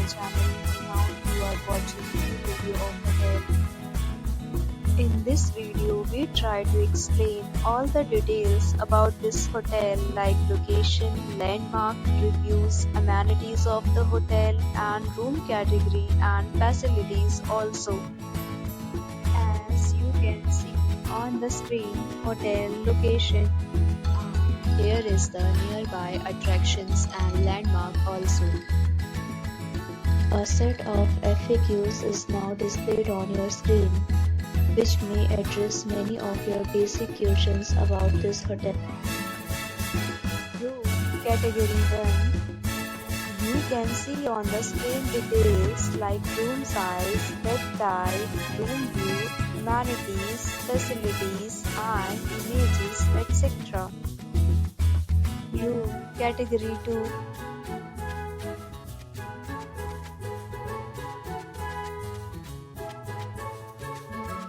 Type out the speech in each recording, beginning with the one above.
channel. Now you are watching a video of hotel. In this video, we try to explain all the details about this hotel like location, landmark, reviews, amenities of the hotel and room category and facilities also. As you can see on the screen, hotel location. Here is the nearby attractions and landmark also. A set of FAQs is now displayed on your screen, which may address many of your basic questions about this hotel. Room category 1. You can see on the screen details like room size, bed type, room view, amenities, facilities and images, etc. Room category 2.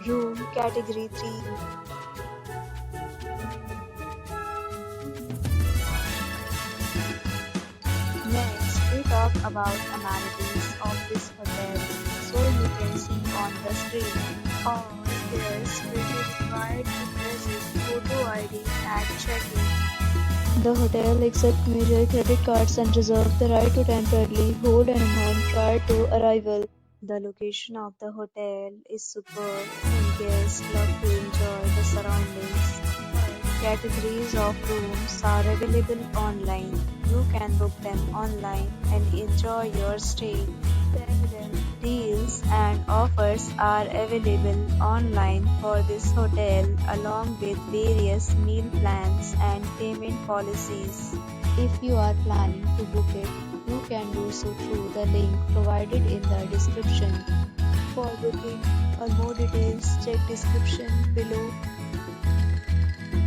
Room category 3. Next, we talk about amenities of this hotel. So you can see on the screen. All guests will be required to present photo ID at check-in. The hotel accepts major credit cards and reserves the right to temporarily hold an amount prior to arrival. The location of the hotel is superb and guests love to enjoy the surroundings. Categories of rooms are available online. You can book them online and enjoy your stay. Deals and offers are available online for this hotel along with various meal plans and payment policies. If you are planning to book it, you can do so through the link provided in the description. For booking or more details, check description below.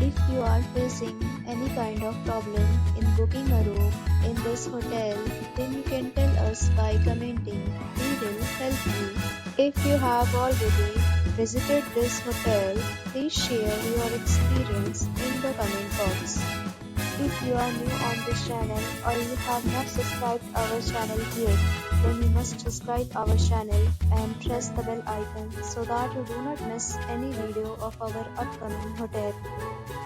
If you are facing any kind of problem in booking a room in this hotel, then you can tell us by commenting. We will help you. If you have already visited this hotel, please share your experience in the comment box. If you are new on this channel or you have not subscribed our channel yet, then you must subscribe our channel and press the bell icon so that you do not miss any video of our upcoming hotel.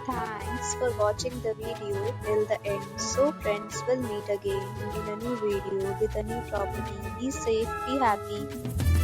Thanks for watching the video till the end. So friends, will meet again in a new video with a new property. Be safe, be happy.